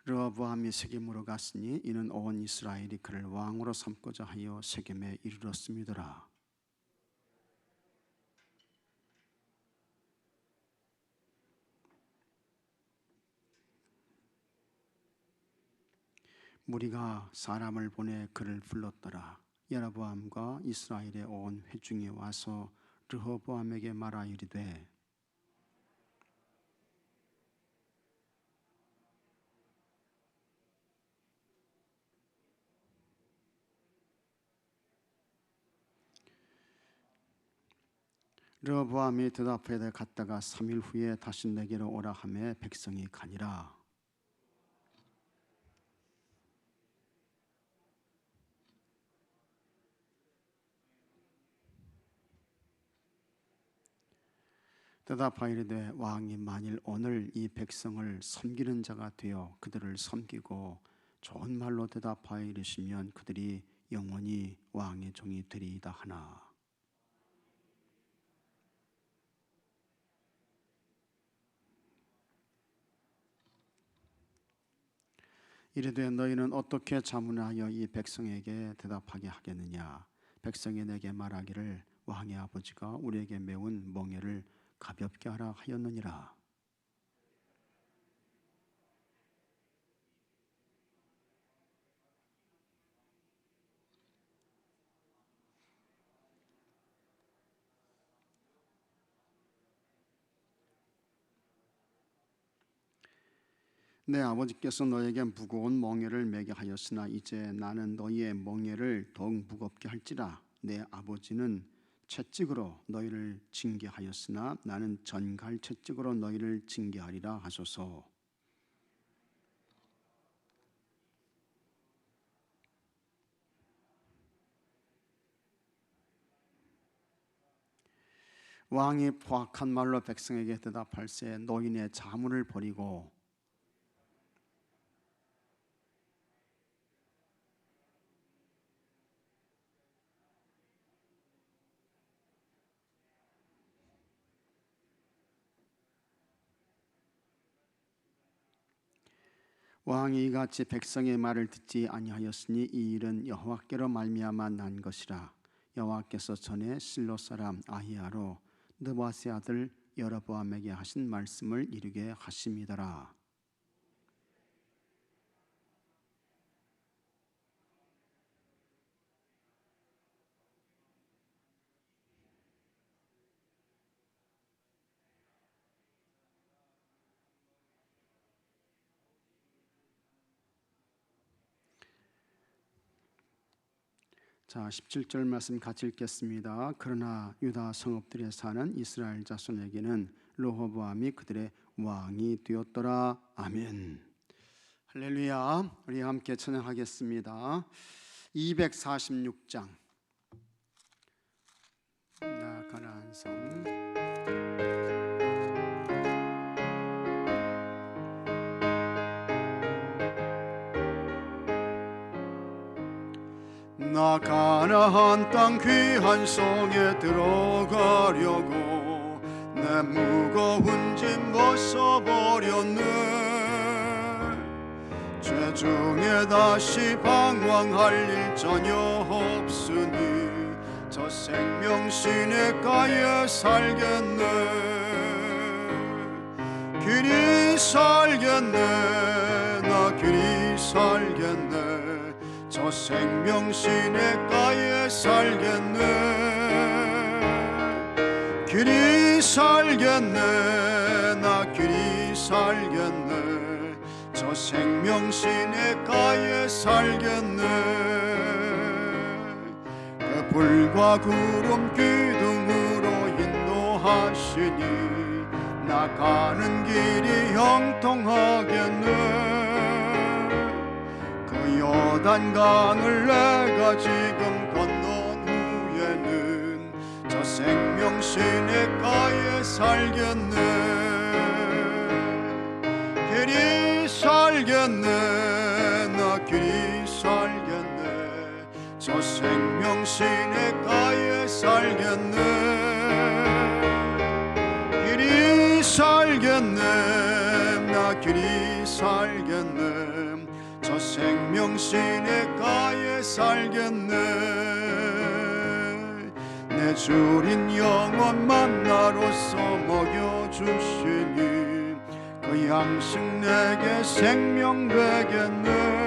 르호보암이 세겜으로 갔으니 이는 온 이스라엘이 그를 왕으로 삼고자 하여 세겜에 이르렀음이더라. 무리가 사람을 보내 그를 불렀더라. 여로보암과 이스라엘의 온 회중이 와서 르호보암에게 말하 이르되 르호보암이 대답하되 갔다가 3일 후에 다시 내게로 오라 하매 백성이 가니라. 대답하이르되 왕이 만일 오늘 이 백성을 섬기는 자가 되어 그들을 섬기고 좋은 말로 대답하여 이르시면 그들이 영원히 왕의 종이 되리이다 하나. 이르되 너희는 어떻게 자문하여 이 백성에게 대답하게 하겠느냐. 백성이 내게 말하기를 왕의 아버지가 우리에게 메운 멍에를 가볍게 하라 하였느니라. 내 아버지께서 너에게 무거운 멍에를 매게 하였으나 이제 나는 너희의 멍에를 더욱 무겁게 할지라. 내 아버지는 채찍으로 너희를 징계하였으나 나는 전갈 채찍으로 너희를 징계하리라 하소서. 왕이 포악한 말로 백성에게 대답할세 너희의 자문을 버리고 왕이 이같이 백성의 말을 듣지 아니하였으니 이 일은 여호와께로 말미암아 난 것이라. 여호와께서 전에 실로 사람 아히야로 느바세 아들 여로보암에게 하신 말씀을 이루게 하심이더라. 자, 17절 말씀 같이 읽겠습니다. 그러나 유다 성읍들에 사는 이스라엘 자손에게는 르호보암이 그들의 왕이 되었더라. 아멘. 할렐루야. 우리 함께 찬양하겠습니다. 246장 나 가나안 성. 나 가나안 땅 귀한 성에 들어가려고 내 무거운 짐 벗어버렸네. 죄 중에 다시 방황할 일 전혀 없으니 저 생명시내가에 살겠네. 길이 살겠네. 나 길이 살겠네. 저 생명시내가에 살겠네. 길이 살겠네. 나 길이 살겠네. 저 생명시내가에 살겠네. 그 불과 구름 기둥으로 인도하시니 나 가는 길이 형통하겠네. 요단강을 내가 지금 건넌 후에는 저 생명시내가에 살겠네. 길이 살겠네. 나 길이 살겠네. 저 생명시내가에 살겠네. 길이 살겠네. 나 길이 살겠네. 저 생명시내가에 살겠네. 내 주린 영원 만나로서 먹여주시니 그 양식 내게 생명 되겠네.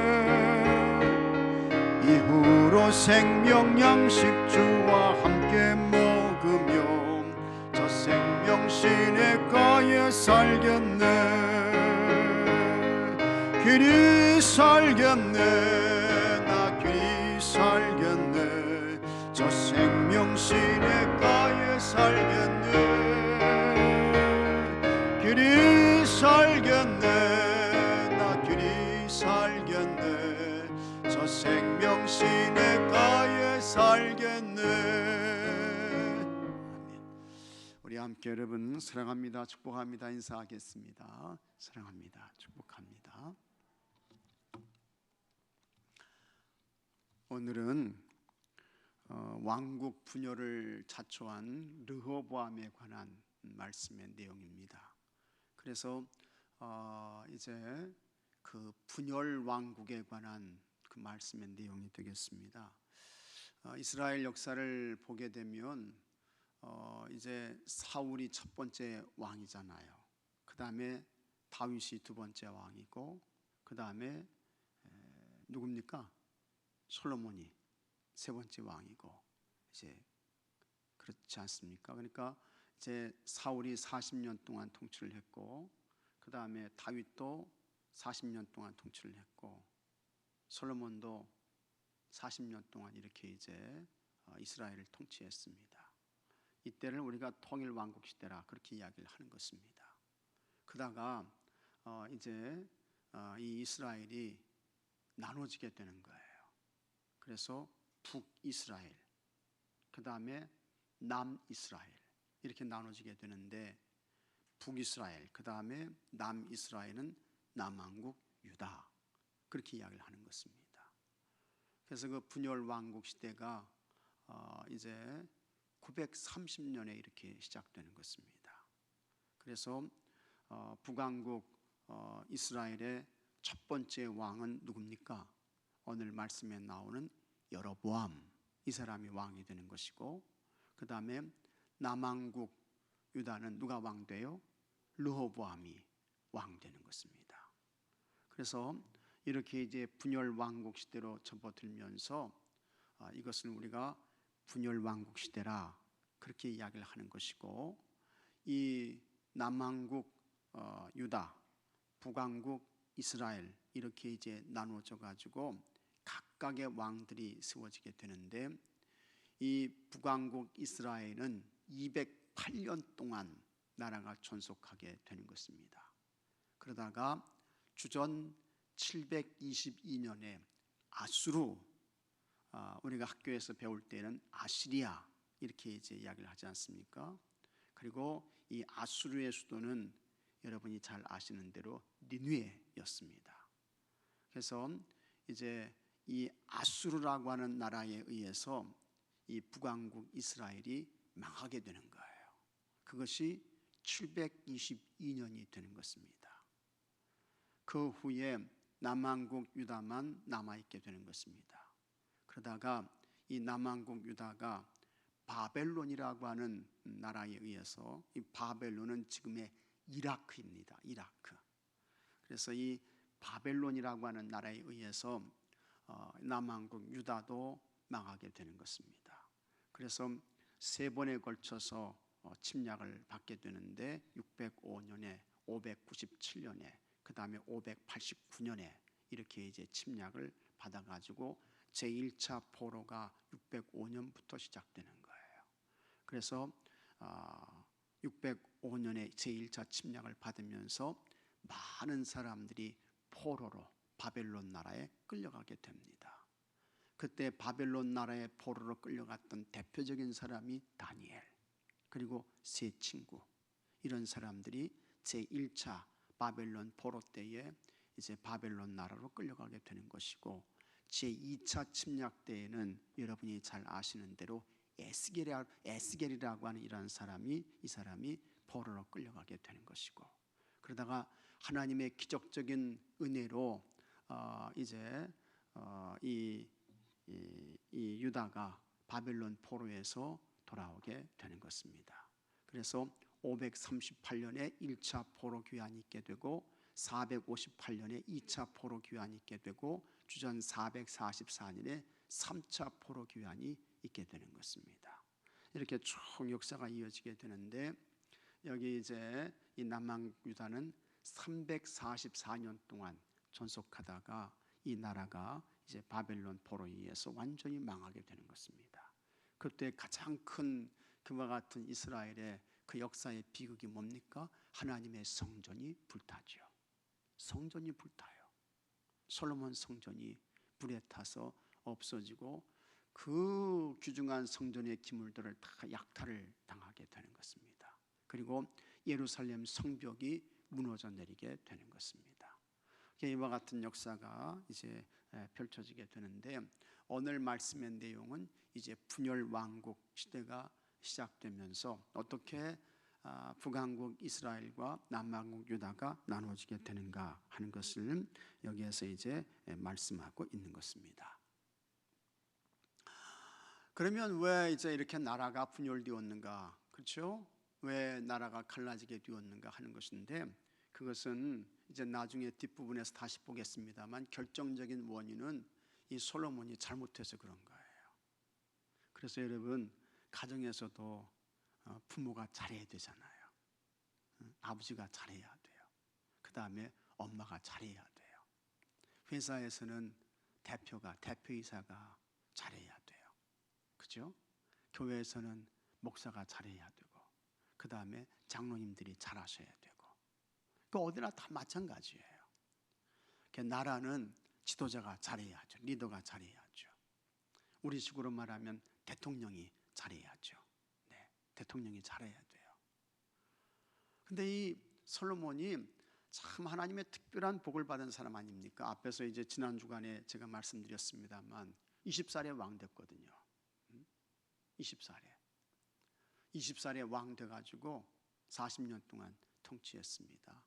이후로 생명 양식 주와 함께 먹으며 저 생명시내가에 살겠네. 길이 살겠네. 나 길이 살겠네. 저 생명시내가에 살겠네. 길이 살겠네. 나 길이 살겠네. 저 생명시내가에 살겠네. 우리 함께 여러분 사랑합니다, 축복합니다 인사하겠습니다. 사랑합니다, 축복합니다. 오늘은 왕국 분열을 자초한 르호보암에 관한 말씀의 내용입니다. 그래서 이제 그 분열 왕국에 관한 그 말씀의 내용이 되겠습니다. 이스라엘 역사를 보게 되면 이제 사울이 첫 번째 왕이잖아요. 그 다음에 다윗이 두 번째 왕이고, 그 다음에 누굽니까? 솔로몬이 세 번째 왕이고, 이제 그렇지 않습니까? 그러니까 이제 사울이 40년 동안 통치를 했고, 그 다음에 다윗도 40년 동안 통치를 했고, 솔로몬도 40년 동안 이렇게 이제 이스라엘을 통치했습니다. 이때를 우리가 통일 왕국 시대라 그렇게 이야기를 하는 것입니다. 그러다가 이제 이 이스라엘이 나눠지게 되는 거예요. 그래서 북이스라엘, 그 다음에 남이스라엘 이렇게 나눠지게 되는데, 북이스라엘, 그 다음에 남이스라엘은 남왕국 유다, 그렇게 이야기를 하는 것입니다. 그래서 그 분열 왕국 시대가 이제 930년에 이렇게 시작되는 것입니다. 그래서 북왕국 이스라엘의 첫 번째 왕은 누굽니까? 오늘 말씀에 나오는 여로보암, 이 사람이 왕이 되는 것이고, 그 다음에 남왕국 유다는 누가 왕돼요? 르호보암이 왕되는 것입니다. 그래서 이렇게 이제 분열 왕국 시대로 접어들면서 이것을 우리가 분열 왕국 시대라 그렇게 이야기를 하는 것이고, 이 남왕국 유다, 북왕국 이스라엘 이렇게 이제 나누어져 가지고 각각의 왕들이 세워지게 되는데, 이 북왕국 이스라엘은 208년 동안 나라가 존속하게 되는 것입니다. 그러다가 주전 722년에 아수르, 우리가 학교에서 배울 때는 아시리아 이렇게 이제 이야기를 하지 않습니까? 그리고 이 아수르의 수도는 여러분이 잘 아시는 대로 니느웨였습니다. 그래서 이제 이 아수르라고 하는 나라에 의해서 이 북왕국 이스라엘이 망하게 되는 거예요. 그것이 722년이 되는 것입니다. 그 후에 남왕국 유다만 남아있게 되는 것입니다. 그러다가 이 남왕국 유다가 바벨론이라고 하는 나라에 의해서, 이 바벨론은 지금의 이라크입니다. 이라크. 그래서 이 바벨론이라고 하는 나라에 의해서 남왕국 유다도 망하게 되는 것입니다. 그래서 세 번에 걸쳐서 침략을 받게 되는데, 605년에, 597년에, 그 다음에 589년에 이렇게 이제 침략을 받아가지고 제1차 포로가 605년부터 시작되는 거예요. 그래서 605년에 제1차 침략을 받으면서 많은 사람들이 포로로 바벨론 나라에 끌려가게 됩니다. 그때 바벨론 나라의 포로로 끌려갔던 대표적인 사람이 다니엘, 그리고 세 친구, 이런 사람들이 제1차 바벨론 포로 때에 이제 바벨론 나라로 끌려가게 되는 것이고, 제2차 침략 때에는 여러분이 잘 아시는 대로 에스겔이라고 하는 이 사람이 포로로 끌려가게 되는 것이고, 그러다가 하나님의 기적적인 은혜로 이제 이 유다가 바벨론 포로에서 돌아오게 되는 것입니다. 그래서 538년에 1차 포로 귀환이 있게 되고 458년에 2차 포로 귀환이 있게 되고 주전 444년에 3차 포로 귀환이 있게 되는 것입니다. 이렇게 쭉 역사가 이어지게 되는데 여기 이제 이 남방 유다는 344년 동안 존속하다가 이 나라가 이제 바벨론 포로에 의해서 완전히 망하게 되는 것입니다. 그때 가장 큰 그와 같은 이스라엘의 그 역사의 비극이 뭡니까? 하나님의 성전이 불타죠. 성전이 불타요. 솔로몬 성전이 불에 타서 없어지고 그 귀중한 성전의 기물들을 다 약탈을 당하게 되는 것입니다. 그리고 예루살렘 성벽이 무너져 내리게 되는 것입니다. 이와 같은 역사가 이제 펼쳐지게 되는데 오늘 말씀의 내용은 이제 분열 왕국 시대가 시작되면서 어떻게 북왕국 이스라엘과 남왕국 유다가 나눠지게 되는가 하는 것을 여기에서 이제 말씀하고 있는 것입니다. 그러면 왜 이제 이렇게 나라가 분열되었는가? 그렇죠? 왜 나라가 갈라지게 되었는가 하는 것인데 그것은 이제 나중에 뒷부분에서 다시 보겠습니다만 결정적인 원인은 이 솔로몬이 잘못해서 그런 거예요. 그래서 여러분 가정에서도 부모가 잘해야 되잖아요. 아버지가 잘해야 돼요. 그 다음에 엄마가 잘해야 돼요. 회사에서는 대표이사가 잘해야 돼요. 그죠? 교회에서는 목사가 잘해야 되고 그 다음에 장로님들이 잘하셔야 되고 그 어디나 다 마찬가지예요. 나라는 지도자가 잘해야죠. 리더가 잘해야죠. 우리 식으로 말하면 대통령이 잘해야죠. 네, 대통령이 잘해야 돼요. 근데 이 솔로몬이 참 하나님의 특별한 복을 받은 사람 아닙니까? 앞에서 이제 지난 주간에 제가 말씀드렸습니다만 20살에 왕 됐거든요. 20살에 왕 돼가지고 40년 동안 통치했습니다.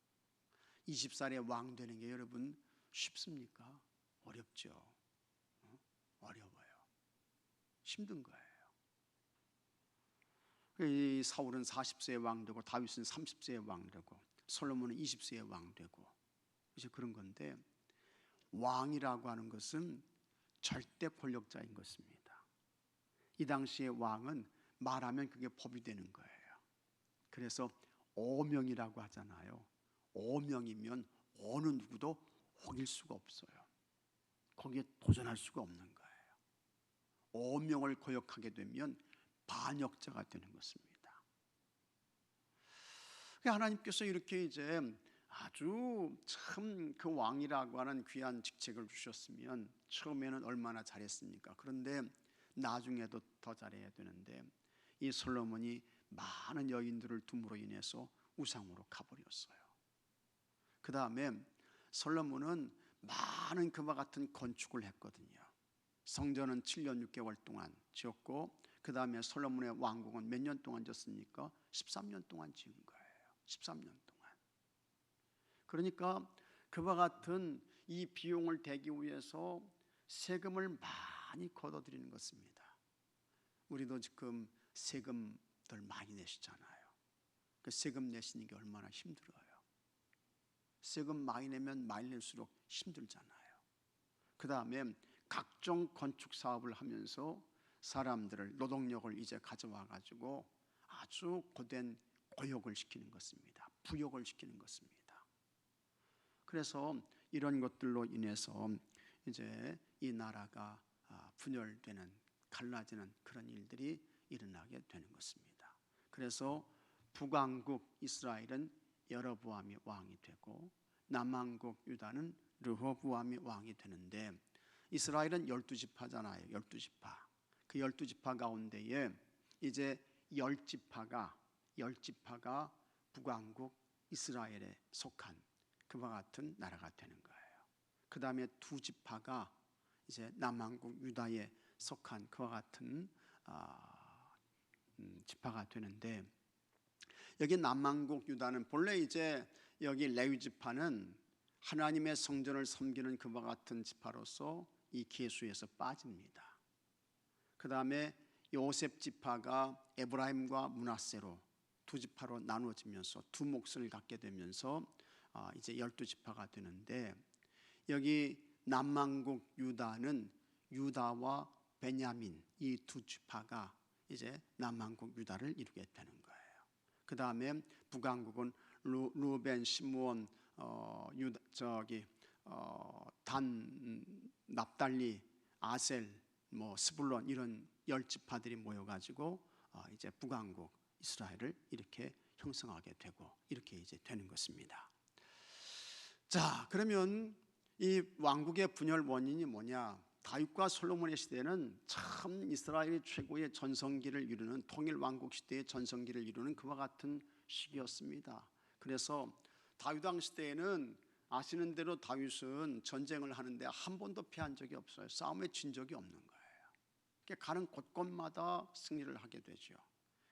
20살에 왕 되는 게 여러분 쉽습니까? 어렵죠. 어려워요. 힘든 거예요. 이 사울은 40세에 왕 되고 다윗은 30세에 왕 되고 솔로몬은 20세에 왕 되고 이제 그런 건데 왕이라고 하는 것은 절대 권력자인 것입니다. 이 당시의 왕은 말하면 그게 법이 되는 거예요. 그래서 오명이라고 하잖아요. 오명이면 어느 누구도 어길 수가 없어요. 거기에 도전할 수가 없는 거예요. 오명을 거역하게 되면 반역자가 되는 것입니다. 하나님께서 이렇게 이제 아주 참 그 왕이라고 하는 귀한 직책을 주셨으면 처음에는 얼마나 잘했습니까? 그런데 나중에도 더 잘해야 되는데 이 솔로몬이 많은 여인들을 둠으로 인해서 우상으로 가버렸어요. 그 다음에 솔로몬은 많은 그와 같은 건축을 했거든요. 성전은 7년 6개월 동안 지었고 그 다음에 솔로몬의 왕국은 몇 년 동안 지었습니까? 13년 동안 지은 거예요. 13년 동안. 그러니까 그와 같은 이 비용을 대기 위해서 세금을 많이 걷어들이는 것입니다. 우리도 지금 세금들 많이 내시잖아요. 그 세금 내시는 게 얼마나 힘들어요. 세금 많이 내면 많이 낼수록 힘들잖아요. 그 다음에 각종 건축 사업을 하면서 사람들을 노동력을 이제 가져와 가지고 아주 고된 고역을 시키는 것입니다. 부역을 시키는 것입니다. 그래서 이런 것들로 인해서 이제 이 나라가 분열되는 갈라지는 그런 일들이 일어나게 되는 것입니다. 그래서 북왕국 이스라엘은 여로보암이 왕이 되고 남왕국 유다는 르호보암이 왕이 되는데 이스라엘은 12지파잖아요. 12지파. 그 12지파 가운데에 이제 10지파가 북왕국 이스라엘에 속한 그와 같은 나라가 되는 거예요. 그 다음에 2지파가 이제 남왕국 유다에 속한 그와 같은 지파가 되는데 여기 남왕국 유다는 본래 이제 여기 레위 지파는 하나님의 성전을 섬기는 그와 같은 지파로서 이 계수에서 빠집니다. 그 다음에 요셉 지파가 에브라임과 므낫세로 두 지파로 나누어지면서 두 몫을 갖게 되면서 이제 12지파가 되는데, 여기 남왕국 유다는 유다와 베냐민 이 두 지파가 이제 남왕국 유다를 이루게 되는 거예요. 그 다음에 북왕국은 루벤, 시므온, 단, 납달리, 아셀, 스불론 이런 10지파들이 모여가지고 이제 북왕국 이스라엘을 이렇게 형성하게 되고 이렇게 이제 되는 것입니다. 자, 그러면 이 왕국의 분열 원인이 뭐냐? 다윗과 솔로몬의 시대는 참 이스라엘이 최고의 전성기를 이루는, 통일 왕국 시대의 전성기를 이루는 그와 같은 시기였습니다. 그래서 다윗 왕 시대에는 아시는 대로 다윗은 전쟁을 하는데 한 번도 패한 적이 없어요. 싸움에 진 적이 없는 거예요. 가는 곳곳마다 승리를 하게 되죠.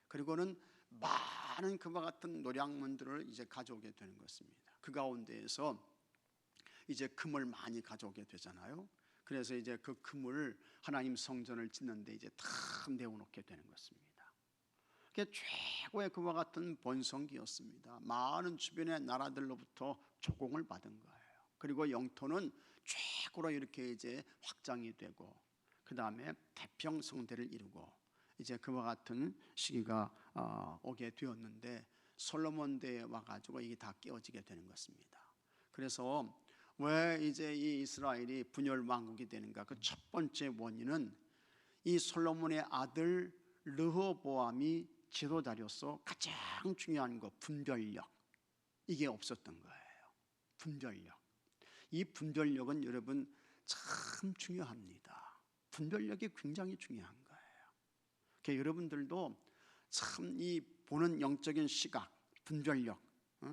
그리고는 많은 그와 같은 노량문들을 이제 가져오게 되는 것입니다. 그 가운데에서 이제 금을 많이 가져오게 되잖아요. 그래서 이제 그 금을 하나님 성전을 짓는데 이제 다 내어놓게 되는 것입니다. 그게 최고의 그와 같은 번성기였습니다. 많은 주변의 나라들로부터 조공을 받은 거예요. 그리고 영토는 최고로 이렇게 이제 확장이 되고, 그 다음에 태평성대를 이루고 이제 그와 같은 시기가 오게 되었는데, 솔로몬 때에 와가지고 이게 다 깨어지게 되는 것입니다. 그래서 왜 이제 이 이스라엘이 분열 왕국이 되는가? 그 첫 번째 원인은 이 솔로몬의 아들 르호보암이 지도자로서 가장 중요한 것, 분별력, 이게 없었던 거예요. 분별력. 이 분별력은 여러분 참 중요합니다. 분별력이 굉장히 중요한 거예요. 그러니까 여러분들도 참 이 보는 영적인 시각, 분별력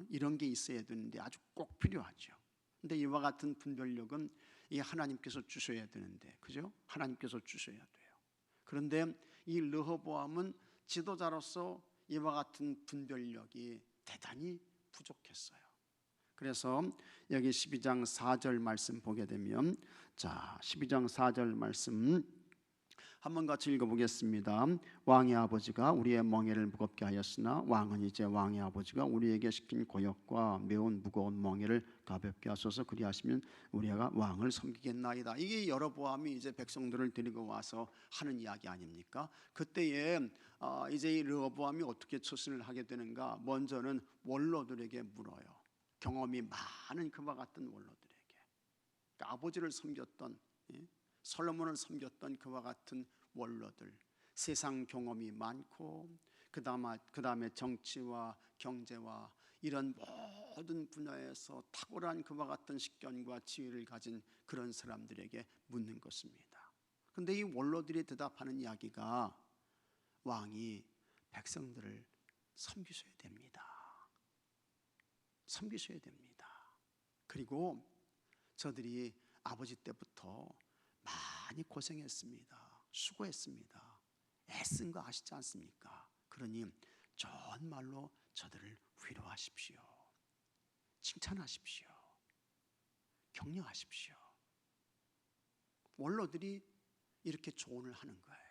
이런 게 있어야 되는데 아주 꼭 필요하죠. 근데 이와 같은 분별력은 이 하나님께서 주셔야 되는데, 그죠? 하나님께서 주셔야 돼요. 그런데 이 르호보암은 지도자로서 이와 같은 분별력이 대단히 부족했어요. 그래서 여기 12장 4절 말씀 보게 되면, 자, 12장 4절 말씀 한번 같이 읽어보겠습니다. 왕의 아버지가 우리의 멍에를 무겁게 하였으나 왕은 이제 왕의 아버지가 우리에게 시킨 고역과 매운 무거운 멍에를 가볍게 하소서. 그리하시면 우리가 왕을 섬기겠나이다. 이게 여로보암이 이제 백성들을 데리고 와서 하는 이야기 아닙니까? 그때에 이제 이 르호보암이 어떻게 처신을 하게 되는가? 먼저는 원로들에게 물어요. 경험이 많은 그와 같은 원로들에게, 그러니까 아버지를 섬겼던, 솔로몬을 섬겼던 그와 같은 원로들, 세상 경험이 많고 그 다음에 정치와 경제와 이런 모든 분야에서 탁월한 그와 같은 식견과 지혜를 가진 그런 사람들에게 묻는 것입니다. 그런데 이 원로들이 대답하는 이야기가, 왕이 백성들을 섬기셔야 됩니다. 섬기셔야 됩니다. 그리고 저들이 아버지 때부터 많이 고생했습니다. 수고했습니다. 애쓴 거 아시지 않습니까? 그러니 좋은 말로 저들을 위로하십시오. 칭찬하십시오. 격려하십시오. 원로들이 이렇게 조언을 하는 거예요.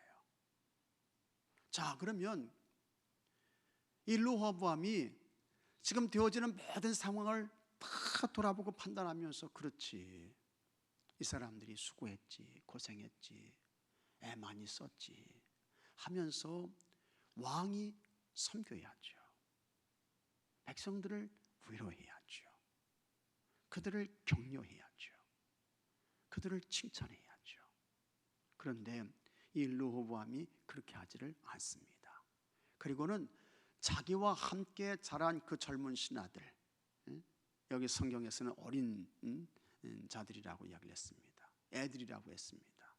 자, 그러면 이 르호보암이 지금 되어지는 모든 상황을 다 돌아보고 판단하면서, 그렇지, 이 사람들이 수고했지, 고생했지, 애 많이 썼지 하면서 왕이 섬겨야죠. 백성들을 위로해야죠. 그들을 격려해야죠. 그들을 칭찬해야죠. 그런데 이 르호보암이 그렇게 하지를 않습니다. 그리고는 자기와 함께 자란 그 젊은 신하들, 여기 성경에서는 어린 자들이라고 이야기를 했습니다. 애들이라고 했습니다.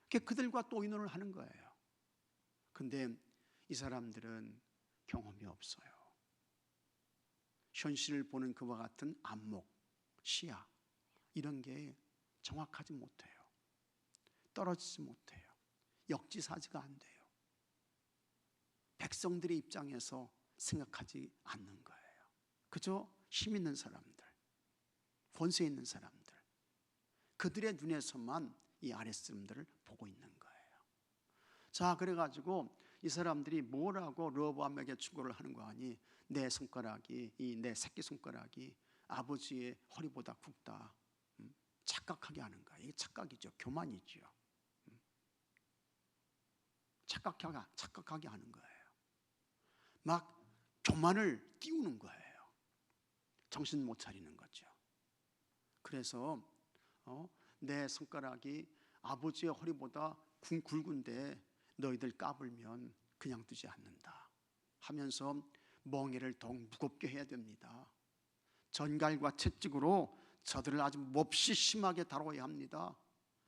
그들과 또 의논을 하는 거예요. 그런데 이 사람들은 경험이 없어요. 현실을 보는 그와 같은 안목, 시야, 이런 게 정확하지 못해요. 떨어지지 못해요. 역지사지가 안 돼요. 백성들의 입장에서 생각하지 않는 거예요. 그저 힘 있는 사람들, 권세 있는 사람들, 그들의 눈에서만 이 아랫사람들을 보고 있는 거예요. 자, 그래가지고 이 사람들이 뭐라고 르호보암에게 충고를 하는 거 아니? 내 손가락이, 이 내 새끼손가락이 아버지의 허리보다 굵다, 착각하게 하는 거예요. 이게 착각이죠. 교만이죠. 착각하게 하는 거예요. 막 교만을 띄우는 거예요. 정신 못 차리는 거죠. 그래서 내 손가락이 아버지의 허리보다 굵은데 너희들 까불면 그냥 두지 않는다 하면서 멍에를 더욱 무겁게 해야 됩니다. 전갈과 채찍으로 저들을 아주 몹시 심하게 다뤄야 합니다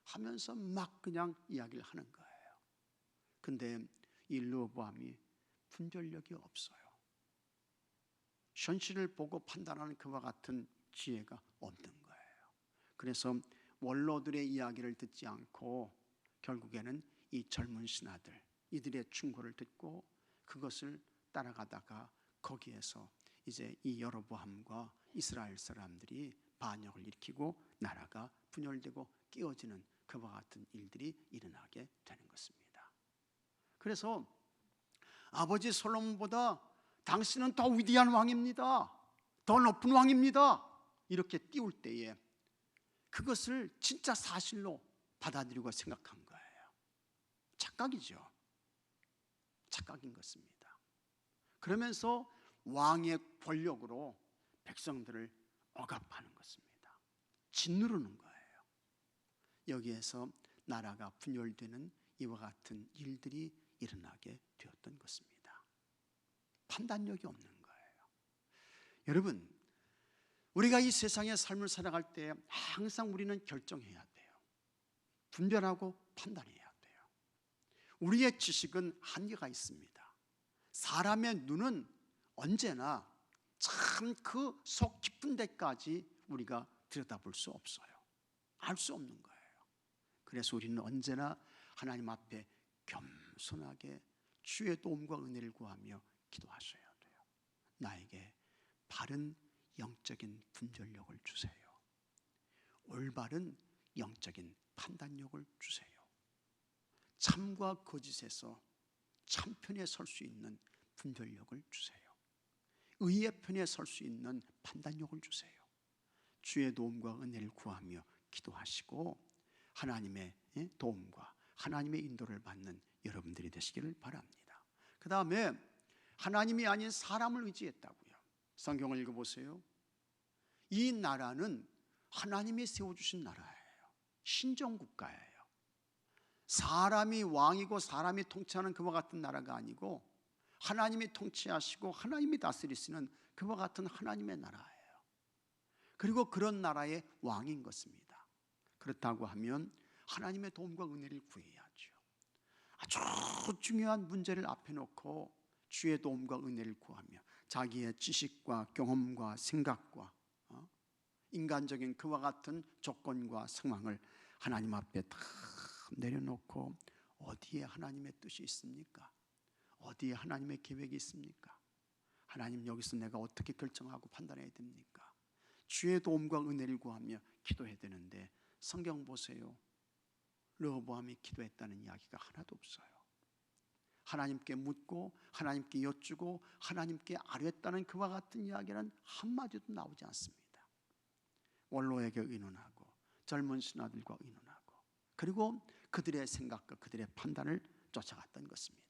하면서 막 그냥 이야기를 하는 거예요. 근데 이 르호보암이 분별력이 없어요. 현실을 보고 판단하는 그와 같은 지혜가 없는 거예요. 그래서 원로들의 이야기를 듣지 않고 결국에는 이 젊은 신하들, 이들의 충고를 듣고 그것을 따라가다가 거기에서 이제 이 여로보암과 이스라엘 사람들이 반역을 일으키고 나라가 분열되고 깨어지는 그와 같은 일들이 일어나게 되는 것입니다. 그래서 아버지 솔로몬보다 당신은 더 위대한 왕입니다, 더 높은 왕입니다, 이렇게 띄울 때에 그것을 진짜 사실로 받아들이고 생각한 거예요. 착각이죠. 착각인 것입니다. 그러면서 왕의 권력으로 백성들을 억압하는 것입니다. 짓누르는 거예요. 여기에서 나라가 분열되는 이와 같은 일들이 일어나게 되었던 것입니다. 판단력이 없는 거예요. 여러분, 우리가 이 세상의 삶을 살아갈 때 항상 우리는 결정해야 돼요. 분별하고 판단해야 돼요. 우리의 지식은 한계가 있습니다. 사람의 눈은 언제나 참 그 속 깊은 데까지 우리가 들여다볼 수 없어요. 알 수 없는 거예요. 그래서 우리는 언제나 하나님 앞에 겸손하게 주의 도움과 은혜를 구하며 기도하셔야 돼요. 나에게 바른 영적인 분별력을 주세요. 올바른 영적인 판단력을 주세요. 참과 거짓에서 참편에 설 수 있는 분별력을 주세요. 의의 편에 설 수 있는 판단력을 주세요. 주의 도움과 은혜를 구하며 기도하시고 하나님의 도움과 하나님의 인도를 받는 여러분들이 되시기를 바랍니다. 그 다음에 하나님이 아닌 사람을 의지했다고요. 성경을 읽어보세요. 이 나라는 하나님이 세워주신 나라예요. 신정국가예요. 사람이 왕이고 사람이 통치하는 그와 같은 나라가 아니고 하나님이 통치하시고 하나님이 다스리시는 그와 같은 하나님의 나라예요. 그리고 그런 나라의 왕인 것입니다. 그렇다고 하면 하나님의 도움과 은혜를 구해야죠. 아주 중요한 문제를 앞에 놓고 주의 도움과 은혜를 구하며 자기의 지식과 경험과 생각과 인간적인 그와 같은 조건과 상황을 하나님 앞에 다 내려놓고 어디에 하나님의 뜻이 있습니까? 어디에 하나님의 계획이 있습니까? 하나님, 여기서 내가 어떻게 결정하고 판단해야 됩니까? 주의 도움과 은혜를 구하며 기도해야 되는데 성경 보세요. 르호보암이 기도했다는 이야기가 하나도 없어요. 하나님께 묻고 하나님께 여쭈고 하나님께 아뢰었다는 그와 같은 이야기는 한마디도 나오지 않습니다. 원로에게 의논하고 젊은 신하들과 의논하고 그리고 그들의 생각과 그들의 판단을 쫓아갔던 것입니다.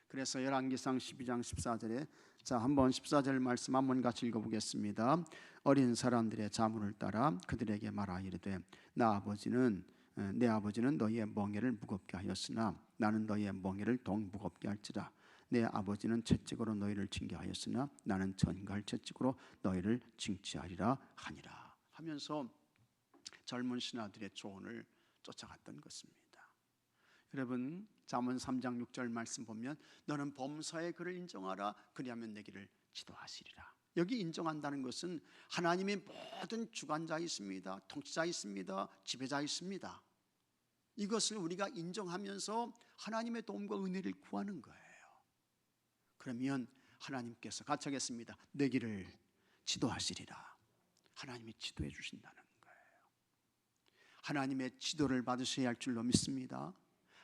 그래서 열왕기상 12장 14절에 자, 한번 14절 말씀 한번 같이 읽어보겠습니다. 어린 사람들의 자문을 따라 그들에게 말하이르되 내 아버지는 너희의 멍에를 무겁게 하였으나 나는 너희의 멍에를 더욱 무겁게 할지라. 내 아버지는 채찍으로 너희를 징계하였으나 나는 전갈 채찍으로 너희를 징치하리라 하니라 하면서 젊은 신하들의 조언을 쫓아갔던 것입니다. 여러분, 잠언 3장 6절 말씀 보면 너는 범사의 그를 인정하라 그리하면 내기를 지도하시리라. 여기 인정한다는 것은 하나님의 모든 주관자 있습니다. 통치자 있습니다. 지배자 있습니다. 이것을 우리가 인정하면서 하나님의 도움과 은혜를 구하는 거예요. 그러면 하나님께서 같이 하겠습니다. 내 길을 지도하시리라. 하나님이 지도해 주신다는 거예요. 하나님의 지도를 받으셔야 할 줄로 믿습니다.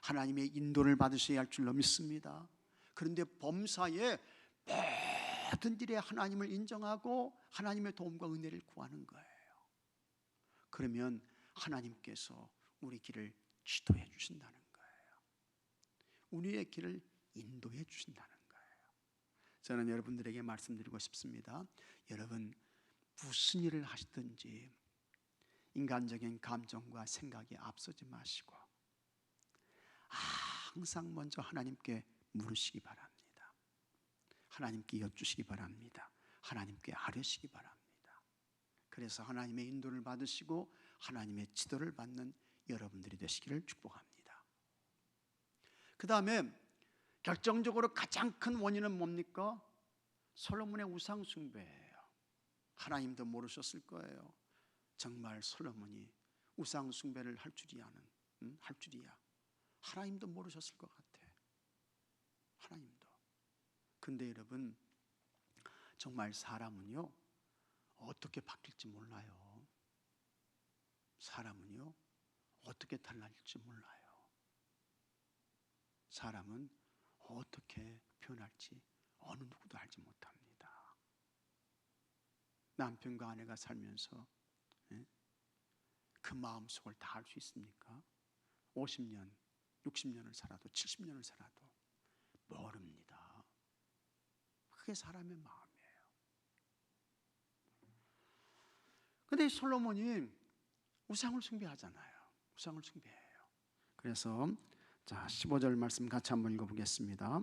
하나님의 인도를 받으셔야 할 줄로 믿습니다. 그런데 범사에 모든 일에 하나님을 인정하고 하나님의 도움과 은혜를 구하는 거예요. 그러면 하나님께서 우리 길을 지도해 주신다는 거예요. 우리의 길을 인도해 주신다는 거예요. 저는 여러분들에게 말씀드리고 싶습니다. 여러분, 무슨 일을 하시든지 인간적인 감정과 생각에 앞서지 마시고 항상 먼저 하나님께 물으시기 바랍니다. 하나님께 여쭈시기 바랍니다. 하나님께 아뢰시기 바랍니다. 그래서 하나님의 인도를 받으시고 하나님의 지도를 받는 여러분들이 되시기를 축복합니다. 그 다음에 결정적으로 가장 큰 원인은 뭡니까? 솔로몬의 우상 숭배예요. 하나님도 모르셨을 거예요. 정말 솔로몬이 우상 숭배를 할 줄이야. 하나님도 모르셨을 것 같아. 하나님도. 근데 여러분, 정말 사람은요, 어떻게 바뀔지 몰라요. 사람은요, 어떻게 달라질지 몰라요. 사람은 어떻게 변할지 어느 누구도 알지 못합니다. 남편과 아내가 살면서 그 마음속을 다 알 수 있습니까? 50년, 60년을 살아도 70년을 살아도 모릅니다. 그게 사람의 마음이에요. 근데 솔로몬이 우상을 숭배하잖아요. 우상을 숭배해요. 그래서 15절 말씀 같이 한번 읽어보겠습니다.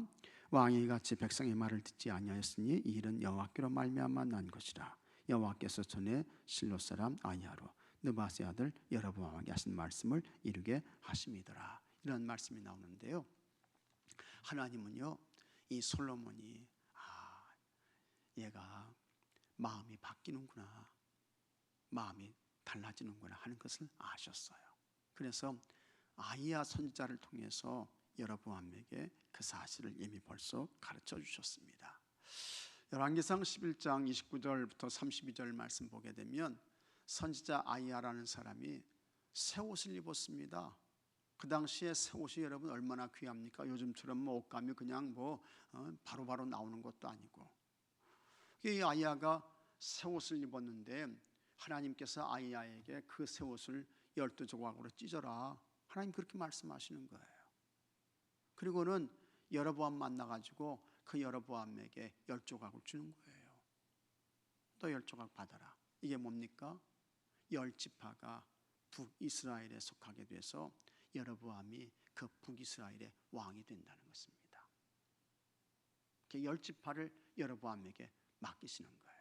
왕이 이같이 백성의 말을 듣지 아니하였으니 이 일은 여호와께로 말미암아 난 것이라. 여호와께서 전에 실로 사람 아히야로 느바스의 아들 여로보암에게 하신 말씀을 이루게 하심이더라. 이런 말씀이 나오는데요. 하나님은요, 이 솔로몬이 얘가 마음이 바뀌는구나, 마음이 달라지는구나 하는 것을 아셨어요. 그래서 아히야 선지자를 통해서 여로보암에게 그 사실을 이미 벌써 가르쳐 주셨습니다. 열왕기상 11장 29절부터 32절 말씀 보게 되면 선지자 아히야라는 사람이 새 옷을 입었습니다. 그 당시에 새 옷이 여러분 얼마나 귀합니까? 요즘처럼 옷감이 그냥 바로바로 나오는 것도 아니고. 이 아히야가 새 옷을 입었는데 하나님께서 아히야에게 그 새 옷을 12조각으로 찢어라. 하나님 그렇게 말씀하시는 거예요. 그리고는 여로보암 만나가지고 그 여로보암에게 10조각을 주는 거예요. 또 10조각 받아라. 이게 뭡니까? 10지파가 북이스라엘에 속하게 돼서 여로보암이 그 북이스라엘의 왕이 된다는 것입니다. 10지파를 여로보암에게 맡기시는 거예요.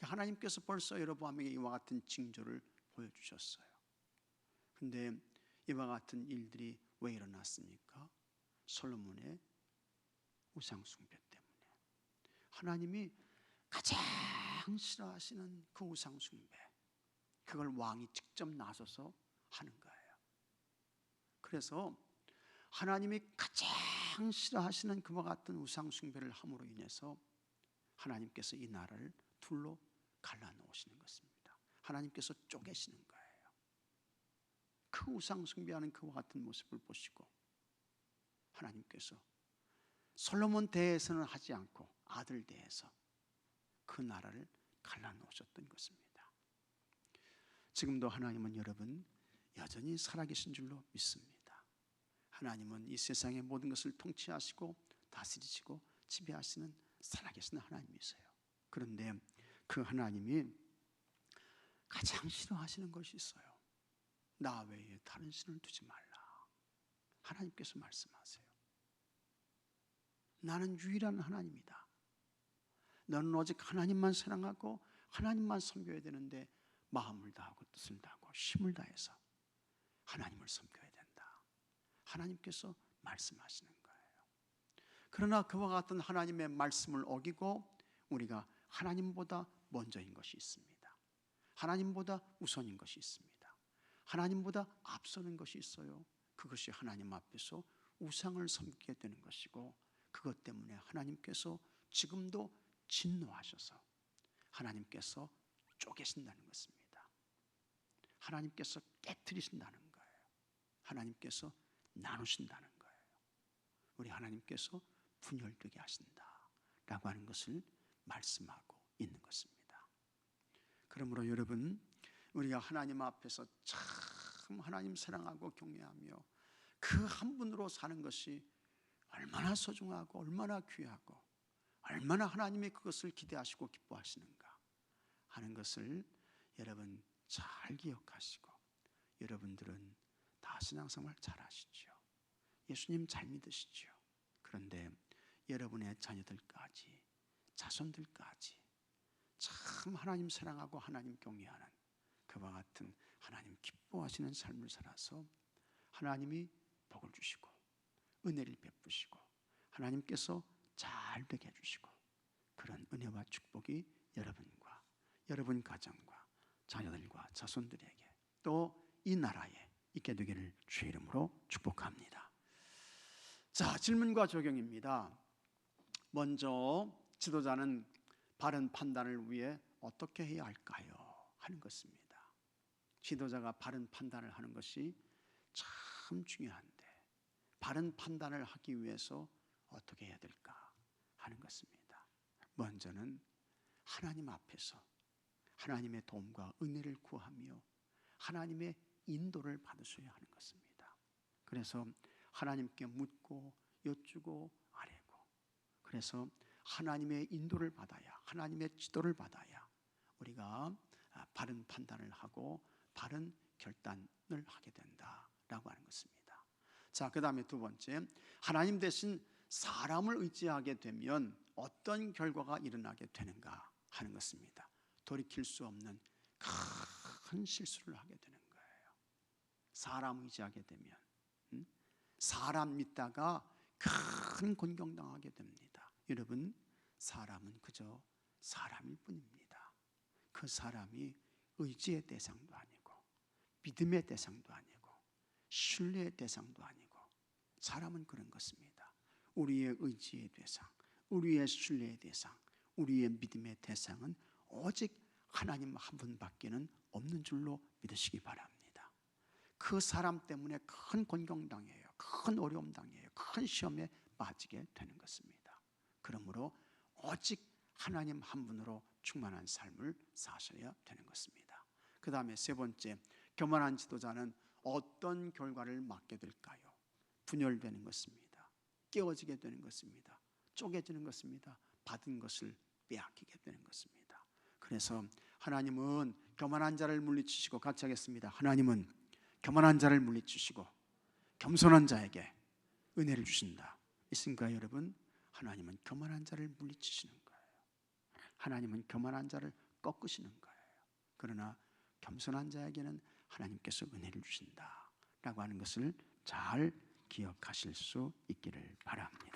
하나님께서 벌써 여로보암에게 이와 같은 징조를 보여주셨어요. 근데 이와 같은 일들이 왜 일어났습니까? 솔로몬의 우상 숭배 때문에. 하나님이 가장 싫어하시는 그 우상 숭배, 그걸 왕이 직접 나서서 하는 거예요. 그래서 하나님이 가장 싫어하시는 그와 같은 우상 숭배를 함으로 인해서 하나님께서 이 나라를 둘로 갈라놓으시는 것입니다. 하나님께서 쪼개시는 거예요. 그 우상 숭배하는 그와 같은 모습을 보시고 하나님께서 솔로몬 대에서는 하지 않고 아들 대에서 그 나라를 갈라놓으셨던 것입니다. 지금도 하나님은 여러분 여전히 살아계신 줄로 믿습니다. 하나님은 이 세상의 모든 것을 통치하시고 다스리시고 지배하시는 살아계신 하나님이세요. 그런데 그 하나님이 가장 싫어하시는 것이 있어요. 나 외에 다른 신을 두지 말라. 하나님께서 말씀하세요. 나는 유일한 하나님이다. 너는 오직 하나님만 사랑하고 하나님만 섬겨야 되는데 마음을 다하고 뜻을 다하고 힘을 다해서 하나님을 섬겨야 된다. 하나님께서 말씀하시는 거예요. 그러나 그와 같은 하나님의 말씀을 어기고 우리가 하나님보다 먼저인 것이 있습니다. 하나님보다 우선인 것이 있습니다. 하나님보다 앞서는 것이 있어요. 그것이 하나님 앞에서 우상을 섬기게 되는 것이고 그것 때문에 하나님께서 지금도 진노하셔서 하나님께서 쪼개신다는 것입니다. 하나님께서 깨트리신다는 거예요. 하나님께서 나누신다는 거예요. 우리 하나님께서 분열되게 하신다라고 하는 것을 말씀하고 있는 것입니다. 그러므로 여러분, 우리가 하나님 앞에서 참 하나님 사랑하고 경외하며 그 한 분으로 사는 것이 얼마나 소중하고 얼마나 귀하고 얼마나 하나님이 그것을 기대하시고 기뻐하시는가 하는 것을 여러분 잘 기억하시고, 여러분들은 다 신앙생활 잘 하시죠. 예수님 잘 믿으시죠. 그런데 여러분의 자녀들까지, 자손들까지 참 하나님 사랑하고 하나님 경외하는 그와 같은 하나님 기뻐하시는 삶을 살아서 하나님이 복을 주시고 은혜를 베푸시고 하나님께서 잘 되게 해주시고, 그런 은혜와 축복이 여러분과 여러분 가정과 자녀들과 자손들에게 또 이 나라에 있게 되기를 주의 이름으로 축복합니다. 자, 질문과 적용입니다. 먼저 지도자는 바른 판단을 위해 어떻게 해야 할까요? 하는 것입니다. 지도자가 바른 판단을 하는 것이 참 중요한데, 바른 판단을 하기 위해서 어떻게 해야 될까 하는 것입니다. 먼저는 하나님 앞에서 하나님의 도움과 은혜를 구하며 하나님의 인도를 받으셔야 하는 것입니다. 그래서 하나님께 묻고 여쭈고 아뢰고, 그래서 하나님의 인도를 받아야, 하나님의 지도를 받아야 우리가 바른 판단을 하고 바른 결단을 하게 된다라고 하는 것입니다. 자, 그 다음에 두 번째, 하나님 대신 사람을 의지하게 되면 어떤 결과가 일어나게 되는가 하는 것입니다. 돌이킬 수 없는 큰 실수를 하게 되는 거예요. 사람 의지하게 되면 사람 믿다가 큰 곤경당하게 됩니다. 여러분, 사람은 그저 사람일 뿐입니다. 그 사람이 의지의 대상도 아니고 믿음의 대상도 아니고 신뢰의 대상도 아니고, 사람은 그런 것입니다. 우리의 의지의 대상, 우리의 신뢰의 대상, 우리의 믿음의 대상은 오직 하나님 한 분밖에는 없는 줄로 믿으시기 바랍니다. 그 사람 때문에 큰 곤경당해요. 큰 어려움 당해요. 큰 시험에 빠지게 되는 것입니다. 그러므로 오직 하나님 한 분으로 충만한 삶을 사셔야 되는 것입니다. 그 다음에 세 번째, 교만한 지도자는 어떤 결과를 맞게 될까요? 분열되는 것입니다. 깨어지게 되는 것입니다. 쪼개지는 것입니다. 받은 것을 빼앗기게 되는 것입니다. 그래서 하나님은 교만한 자를 물리치시고, 같이 하겠습니다. 하나님은 교만한 자를 물리치시고 겸손한 자에게 은혜를 주신다. 있습니까 여러분? 하나님은 교만한 자를 물리치시는 거예요. 하나님은 교만한 자를 꺾으시는 거예요. 그러나 겸손한 자에게는 하나님께서 은혜를 주신다라고 하는 것을 잘 기억하실 수 있기를 바랍니다.